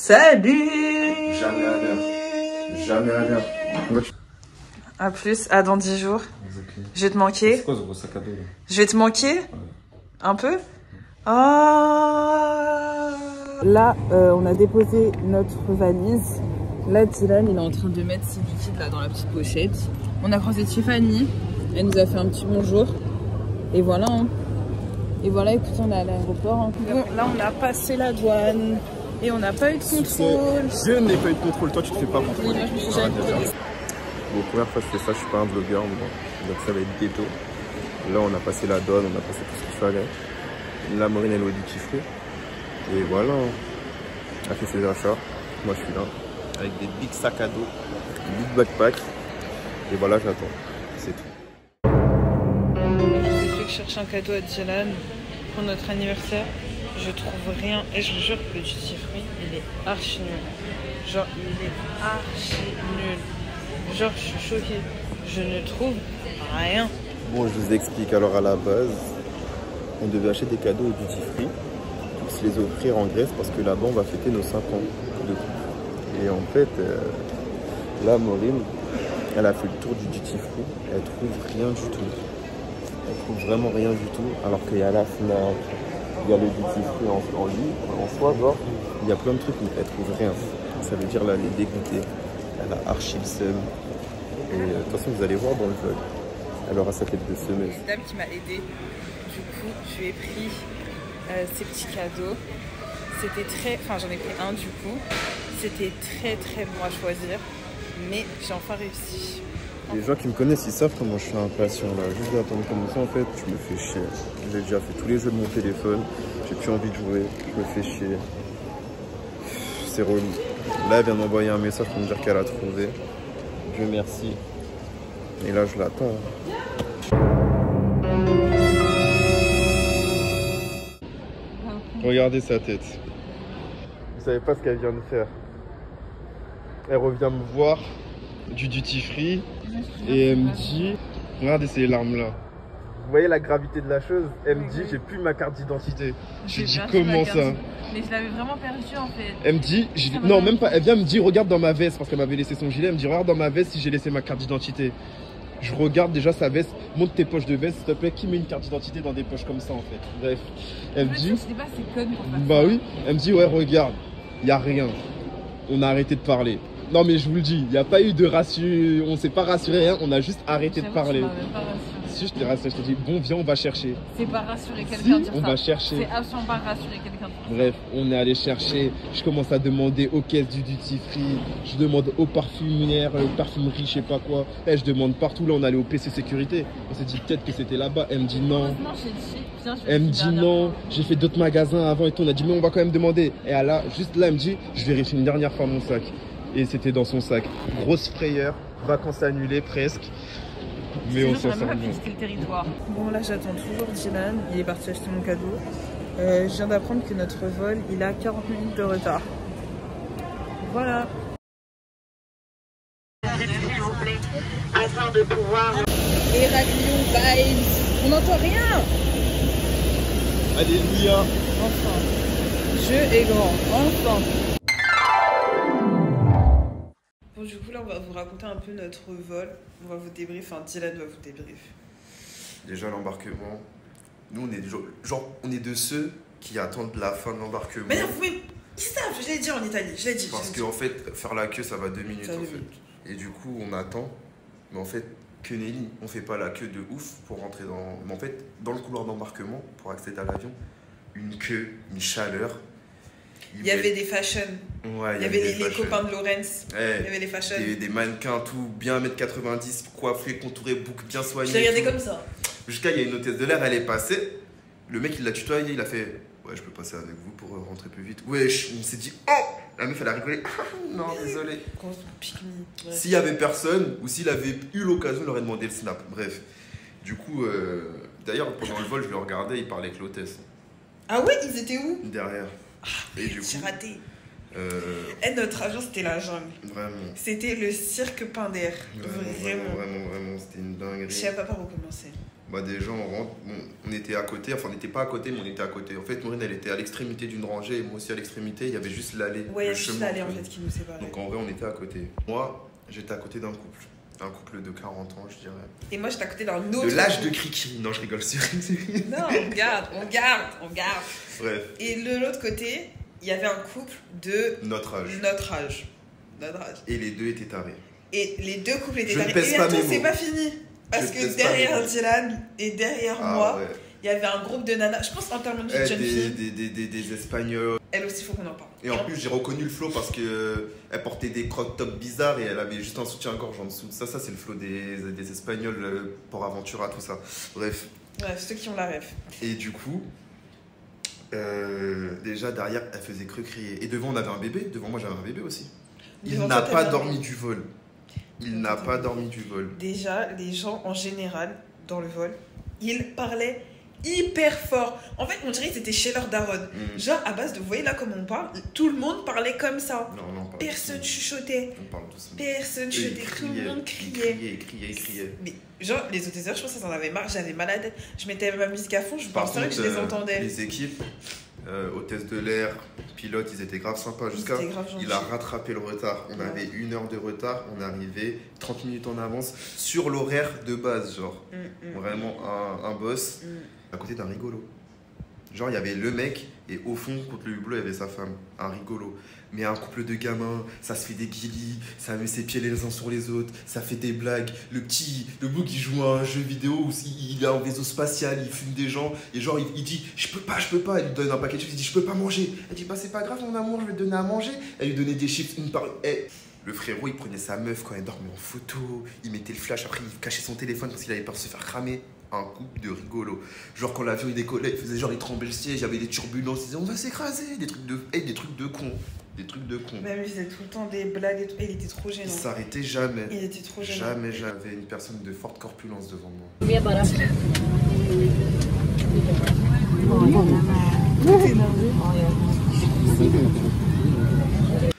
Salut. Jamais à l'heure. Jamais à l'heure. À plus, à dans 10 jours. Okay. Je vais te manquer. C'est quoi ce gros sac à dos là? Je vais te manquer un peu. Ah. Là, on a déposé notre valise. Là, Dylan, il est en train de mettre ses liquides là dans la petite pochette. On a croisé Tiffany. Elle nous a fait un petit bonjour. Et voilà. Hein. Et voilà, écoutez, on est à l'aéroport. Hein. Bon, là, on a passé la douane. Et on n'a pas eu de contrôle. Je n'ai pas eu de contrôle. Toi, tu te fais pas contrôler. Oui, moi, je me suis jamais contrôlée. Bon, première fois, je fais ça. Je suis pas un vlogueur. Donc, ça va être ghetto. Là, on a passé la douane. On a passé tout ce qu'il fallait. Là, Maureen, elle est au duty free. Et voilà. Elle a fait ses achats. Moi, je suis là. Avec des big sacs à dos. Big backpack. Et voilà, j'attends. C'est tout. Je sais que je cherche un cadeau à Dylan pour notre anniversaire. Je trouve rien et je vous jure que le duty free il est archi nul. Genre il est archi nul. Genre je suis choquée. Je ne trouve rien. Bon, je vous explique. Alors à la base, on devait acheter des cadeaux au duty free pour se les offrir en Grèce parce que là-bas on va fêter nos 5 ans de couple. Et en fait, là Maureen, elle a fait le tour du duty free. Elle trouve rien du tout. Elle trouve vraiment rien du tout. Alors qu'il y a la Fnac, il y a le duty free en lui, en soi, genre, il y a plein de trucs, mais elle trouve rien. Ça veut dire là, elle est dégoûtée. Elle a archi le seum. Et de toute façon, vous allez voir dans le vlog. Elle aura sa tête de semeuse. C'est une dame qui m'a aidée. Du coup, je lui ai pris ces petits cadeaux. C'était très... Enfin, j'en ai pris un du coup. C'était très très bon à choisir. Mais j'ai enfin réussi. Les gens qui me connaissent, ils savent comment je suis impatient là. Juste d'attendre comme ça, en fait, je me fais chier. J'ai déjà fait tous les jeux de mon téléphone. J'ai plus envie de jouer. Je me fais chier. C'est relou. Là, elle vient d'envoyer un message pour me dire qu'elle a trouvé. Dieu merci. Et là, je l'attends. Regardez sa tête. Vous savez pas ce qu'elle vient de faire. Elle revient me voir du duty free et elle me dit, regardez ces larmes là. Vous voyez la gravité de la chose? Elle me dit, j'ai plus ma carte d'identité. Je dis comment ça? Mais je l'avais vraiment perdu en fait. Elle me dit, non même pas, elle vient me dire, regarde dans ma veste parce qu'elle m'avait laissé son gilet. Elle me dit, regarde dans ma veste si j'ai laissé ma carte d'identité. Je regarde déjà sa veste, monte tes poches de veste s'il te plaît, qui met une carte d'identité dans des poches comme ça en fait. Bref, elle me dit, bah oui, elle me dit, ouais regarde, il y a rien. On a arrêté de parler. Non mais je vous le dis, il n'y a pas eu de rassuré, on s'est pas rassuré, hein, on a juste arrêté de parler. Si je t'ai rassuré, je t'ai dit bon viens on va chercher. C'est pas rassurer quelqu'un si, on va chercher. C'est absolument pas rassurer quelqu'un. Bref, on est allé chercher, je commence à demander aux caisses du duty free, je demande aux parfumières, parfumeries, je sais pas quoi. Et je demande partout, là on est allé au PC sécurité. On s'est dit peut-être que c'était là-bas, elle me dit non. Elle me dit non, j'ai fait d'autres magasins avant et tout, on a dit mais on va quand même demander. Et là, juste là elle me dit je vérifie une dernière fois mon sac. Et c'était dans son sac. Grosse frayeur, vacances annulées presque. Mais on s'en sort bien. Le territoire. Bon là j'attends toujours Dylan, il est parti acheter mon cadeau. Je viens d'apprendre que notre vol il a 40 minutes de retard. Voilà. Afin de pouvoir... Héraclion vibes. On n'entend rien. Alléluia. Enfin. Dieu est grand. Enfin. Bon, du coup, là, on va vous raconter un peu notre vol. On va vous débrief, enfin, Dylan va vous débrief. Déjà, l'embarquement. Nous, on est genre, on est de ceux qui attendent la fin de l'embarquement. Mais non, oui, ils savent, je l'ai dit en Italie, je l'ai dit. Parce qu'en fait, faire la queue, ça va 2 minutes en fait. Et du coup, on attend. Mais en fait, que nenni, on fait pas la queue de ouf pour rentrer dans... Mais en fait, dans le couloir d'embarquement, pour accéder à l'avion, une queue, une chaleur. Il y avait des fashions. Ouais, il y avait les copains de Lorenz. Ouais, il y avait les fashions. Des mannequins, tout bien 1m90, coiffés, contourés, boucles bien soignés. Je l'ai regardé comme ça. Jusqu'à il y a une hôtesse de l'air, elle est passée. Le mec, il l'a tutoyé, il a fait ouais, je peux passer avec vous pour rentrer plus vite. Ouais, on s'est dit oh. La meuf, elle a rigolé. Non, désolé. S'il y avait personne, ou s'il avait eu l'occasion, il aurait demandé le snap. Bref. Du coup, d'ailleurs, pendant le vol, je le regardais, il parlait avec l'hôtesse. Ah ouais, ils étaient où? Derrière. Et du coup, j'ai raté. Et notre avion, c'était la jungle. Vraiment. C'était le cirque Pinder. Vraiment. C'était une dinguerie. Je sais pas par où commencer. Bah déjà on rentre, on était à côté, enfin on n'était pas à côté mais on était à côté. En fait Maureen elle était à l'extrémité d'une rangée et moi aussi à l'extrémité, il y avait juste l'allée. Ouais, il y a le juste chemin, l'allée en fait qui nous séparait. Donc en vrai on était à côté. Moi j'étais à côté d'un couple. Un couple de 40 ans je dirais. Et moi j'étais à côté d'un autre. De l'âge de Cricri. Non je rigole sur. Non, on garde. Bref. Et de l'autre côté, il y avait un couple de Notre âge. notre âge. Et les deux étaient tarés. Et les deux couples étaient Je ne tarés. pèse Et pas attends, mes c'est mots. pas fini. Parce Je que pèse pas derrière mes mots. Dylan et derrière Ah moi, ouais. il y avait un groupe de nanas. Je pense en termes de jeunes filles. Des Espagnols. Elle aussi, il faut qu'on en parle. Et en plus, j'ai reconnu le flow parce que elle portait des crop tops bizarres et elle avait juste un soutien-gorge en dessous. Ça c'est le flow des Espagnols, Port Aventura, tout ça. Bref. Bref, ceux qui ont la ref. Et du coup, déjà derrière, elle faisait que crier. Et devant, on avait un bébé. Devant moi, j'avais un bébé aussi. Il Devant n'a toi, pas t'avais un dormi du vol. Il n'a pas dormi du vol. Déjà, les gens en général, dans le vol, ils parlaient hyper fort. En fait, on dirait qu'ils étaient chez leur daronne. Genre, à base de, vous voyez là comment on parle, tout le monde parlait comme ça. Non, on parle Personne doucement. chuchotait. On parle doucement. Personne chuchotait. Tout le monde criait. Il criait. Mais genre, les auditeurs, je pense qu'ils en avaient marre. J'avais mal à la tête. Je mettais ma musique à fond. Je pensais que je les entendais. Les équipes, hôtesse de l'air, pilote, ils étaient grave sympas. Jusqu'à C'était grave gentil. il a rattrapé le retard. On avait 1 heure de retard. On arrivait 30 minutes en avance sur l'horaire de base, genre. Vraiment un boss à côté d'un rigolo. Genre, il y avait le mec et au fond, contre le hublot, il y avait sa femme. Un rigolo. Mais un couple de gamins, ça se fait des guilis, ça met ses pieds les uns sur les autres, ça fait des blagues. Le bout qui joue à un jeu vidéo où il est en vaisseau spatial, il fume des gens. Et genre, il dit je peux pas. Elle lui donne un paquet de chips, il dit je peux pas manger. Elle dit bah c'est pas grave mon amour, je vais te donner à manger. Elle lui donnait des chips une par une. Le frérot, il prenait sa meuf quand elle dormait en photo, il mettait le flash, après il cachait son téléphone parce qu'il avait peur de se faire cramer. Un couple de rigolos. Genre quand l'avion il décollait, il faisait genre il tremblait le siège, il y avait des turbulences, il disait on va s'écraser, des trucs de cons. Des trucs de cons. Même il faisait tout le temps des blagues et tout. Et il était trop gênant. Il s'arrêtait jamais. Il était trop gênant. Jamais j'avais une personne de forte corpulence devant moi.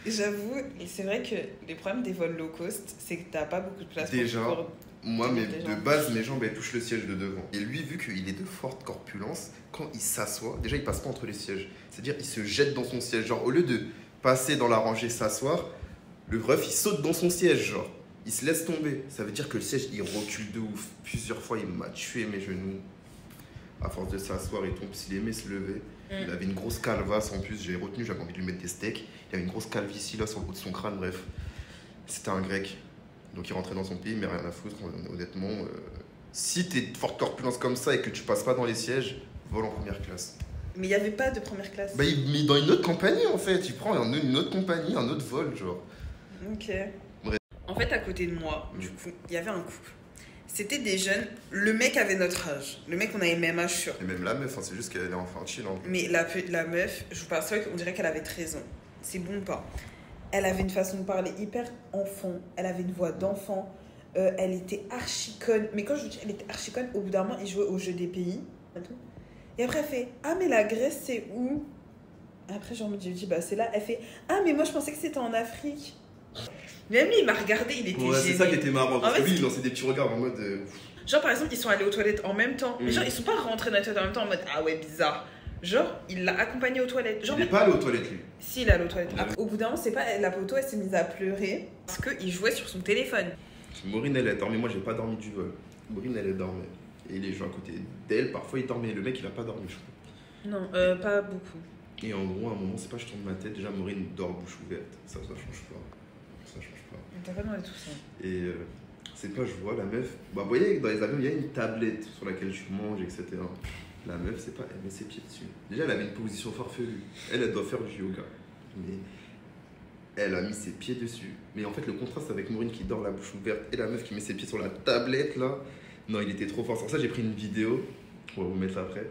J'avoue, et c'est vrai que les problèmes des vols low cost, c'est que t'as pas beaucoup de place Déjà, pour moi, des de gens. base, mes jambes elles touchent le siège de devant. Et lui, vu qu'il est de forte corpulence, quand il s'assoit, déjà il passe pas entre les sièges. C'est-à-dire, il se jette dans son siège. Genre, au lieu de passer dans la rangée, s'asseoir, le ref il saute dans son siège, genre. Il se laisse tomber. Ça veut dire que le siège il recule de ouf. Plusieurs fois, il m'a tué mes genoux. À force de s'asseoir et tout, s'il aimait se lever. Il avait une grosse calvasse en plus, j'ai retenu, j'avais envie de lui mettre des steaks. Il avait une grosse calvitie là sur le haut de son crâne, bref. C'était un grec. Donc il rentrait dans son pays, mais rien à foutre, honnêtement. Si t'es de forte corpulence comme ça et que tu passes pas dans les sièges, vole en première classe. Mais il n'y avait pas de première classe. Bah il met dans une autre compagnie en fait, il prend une autre compagnie, un autre vol genre. Ok. Bref. En fait, à côté de moi, du coup, il y avait un couple. C'était des jeunes. Le mec avait notre âge. Le mec, on avait le même âge sûr. Et même la meuf, hein, c'est juste qu'elle est infantile. Hein. Mais la meuf, je vous parle ça, on dirait qu'elle avait 13 ans. C'est bon ou pas? Elle avait une façon de parler hyper enfant. Elle avait une voix d'enfant. Elle était archi conne. Mais quand je vous dis elle était archi conne, au bout d'un moment, il jouait au jeu des pays. Et après, elle fait ah, mais la Grèce, c'est où? Après, genre, je lui dis bah, c'est là. Elle fait ah, mais moi, je pensais que c'était en Afrique. Même lui, il m'a regardé, il était Ouais, c'est gêné. ça qui était marrant. Parce En fait, que lui, il lançait des petits regards en mode. Genre, par exemple, ils sont allés aux toilettes en même temps. Mais genre, ils sont pas rentrés dans les toilettes en même temps en mode ah ouais, bizarre. Genre, il l'a accompagné aux toilettes. Genre, Il n'est pas allé aux toilettes lui. si, il est allé aux toilettes. Ouais. Après, au bout d'un moment, c'est pas la poteau, elle s'est mise à pleurer parce qu'il jouait sur son téléphone. Maureen, elle a dormi. Moi, j'ai pas dormi du vol. Maureen, elle dormait. Et les gens à côté d'elle, parfois, ils dormaient. Le mec, il a pas dormi, je crois. Non, pas beaucoup. Et en gros, à un moment, c'est pas je tourne ma tête. Déjà, Maureen dort bouche ouverte. Ça change pas. Ça change pas. T'as pas demandé tout ça. Et c'est pas, je vois la meuf. Bah, vous voyez, dans les avions, il y a une tablette sur laquelle tu manges, etc. La meuf, c'est pas, elle met ses pieds dessus. Déjà, elle avait une position farfelue. Elle doit faire du yoga. Mais elle a mis ses pieds dessus. Mais en fait, le contraste avec Maureen qui dort la bouche ouverte et la meuf qui met ses pieds sur la tablette, là, non, il était trop fort. Sur ça, j'ai pris une vidéo. On va vous mettre après.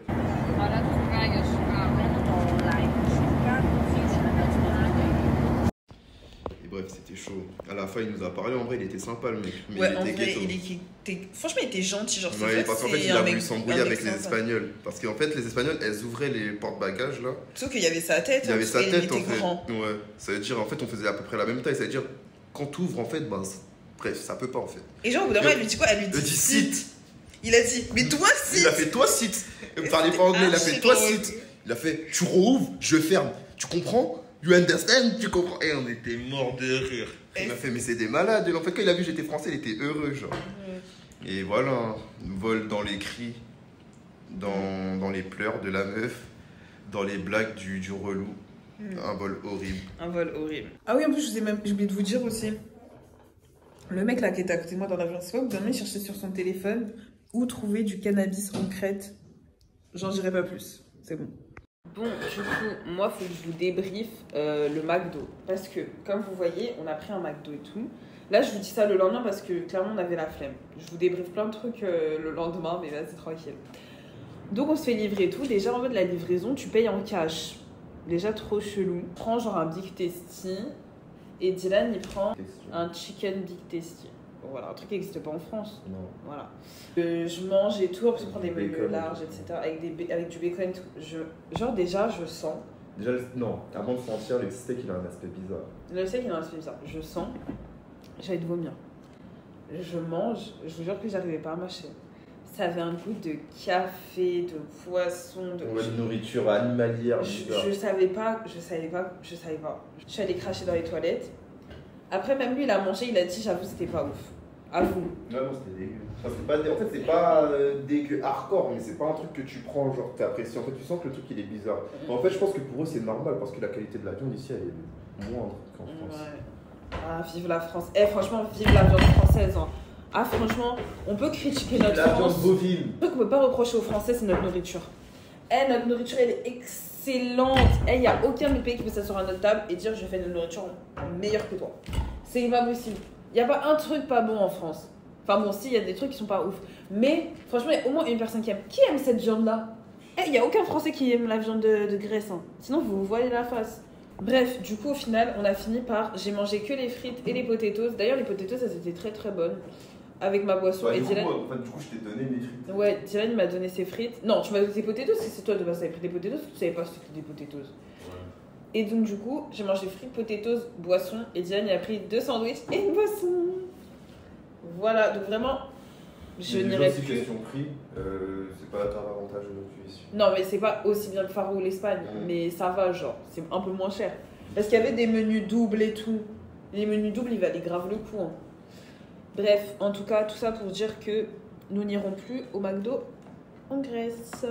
Et bref, c'était chaud. À la fin, il nous a parlé. En vrai, il était sympa, le mec. Mais Ouais, il en était vrai, ghetto. franchement, il était gentil. Genre, Ouais, parce qu'en fait, il a voulu s'embrouiller avec les sympa. Espagnols. Parce qu'en fait, les Espagnols, elles ouvraient les porte-bagages, là. Sauf qu'il y avait sa tête. Il y avait sa et tête, il en était fait. grand. Ouais. Ça veut dire, en fait, on faisait à peu près la même taille. Ça veut dire, quand tu ouvres, en fait, ben, bref, ça peut pas, en fait. Et genre, au bout d'un moment, elle lui dit quoi? Elle lui Le dit dit sit. Il a dit, mais toi si. Il a fait toi sit. Il me parlait pas anglais, il a fait toi sit. Il a fait tu rouvres, je ferme. Tu comprends? You understand? Tu comprends? Et on était morts de rire. Il m'a fait mais c'est des malades. En fait quand il a vu que j'étais français, il était heureux genre. Et voilà, vol dans les cris, dans les pleurs de la meuf, dans les blagues du relou. Un vol horrible. Un vol horrible. Ah oui, en plus, j'ai oublié de vous dire aussi. Le mec là qui était à côté de moi dans l'avion, c'est pas que il cherchait sur son téléphone où trouver du cannabis en Crète. J'en dirai pas plus. C'est bon. Bon, du coup, moi, faut que je vous débriefe le McDo. Parce que, comme vous voyez, on a pris un McDo et tout. Là, je vous dis ça le lendemain parce que clairement, on avait la flemme. Je vous débriefe plein de trucs le lendemain, mais là, c'est tranquille. Donc, on se fait livrer et tout. Déjà, en mode la livraison, tu payes en cash. Déjà trop chelou. Je prends genre un Big Tasty et Dylan il prend un Chicken Big Tasty. Bon, voilà, un truc qui n'existe pas en France. Non. Voilà. Je mange et tout, après je prends des menus larges, etc. Avec du bacon et tout. Genre déjà je sens. Déjà, non, avant de sentir, le steak il a un aspect bizarre. Le steak il a un aspect bizarre. Je sens, j'ai envie de vomir. Je mange, je vous jure que j'arrivais pas à mâcher. Ça avait un goût de café, de poisson, de nourriture animalière. Je savais pas. Je suis allée cracher dans les toilettes. Après, même lui, il a mangé, il a dit, j'avoue, c'était pas ouf. Avoue. Non, c'était dégueu. Enfin, en fait, c'est pas dégueu hardcore, mais c'est pas un truc que tu prends, genre, t'apprécies. En fait, tu sens que le truc, il est bizarre. En fait, je pense que pour eux, c'est normal, parce que la qualité de la viande ici, elle est moindre qu'en France. Ouais. Ah, vive la France. Eh, franchement, vive la viande française, hein. Ah franchement, on peut critiquer notre France. La viande bovine. Le truc qu'on peut pas reprocher aux Français, c'est notre nourriture. Eh, notre nourriture, elle est excellente. Eh, il n'y a aucun des pays qui peut s'asseoir à notre table et dire je fais une nourriture meilleure que toi. C'est pas possible. Il n'y a pas un truc pas bon en France. Enfin bon, si, il y a des trucs qui sont pas ouf. Mais franchement, il y a au moins une personne qui aime. Qui aime cette viande-là? Eh, il n'y a aucun Français qui aime la viande de Grèce. Hein. Sinon, vous voyez la face. Bref, du coup, au final, on a fini par... J'ai mangé que les frites et les potatoes. D'ailleurs, les potatoes, elles étaient très très bonnes. Avec ma boisson. Ouais, et Dylan... du coup, je t'ai donné mes frites. Ouais, Dylan il m'a donné ses frites. Non, tu m'as donné tes potatoes, c'est toi de base, t'avais pris des potatoes, tu savais pas ce que c'était des potatoes. Ouais. Et donc, du coup, j'ai mangé frites, potatoes, boisson, et Dylan il a pris 2 sandwichs et une boisson. Voilà, donc vraiment, je n'irai plus. Question prix, c'est pas très avantageux non plus ici. Non, mais c'est pas aussi bien que Faro ou l'Espagne, mais ça va, genre, c'est un peu moins cher. Parce qu'il y avait des menus doubles et tout. Les menus doubles, ils valaient grave le coup. Hein. Bref, en tout cas, tout ça pour dire que nous n'irons plus au McDo en Grèce.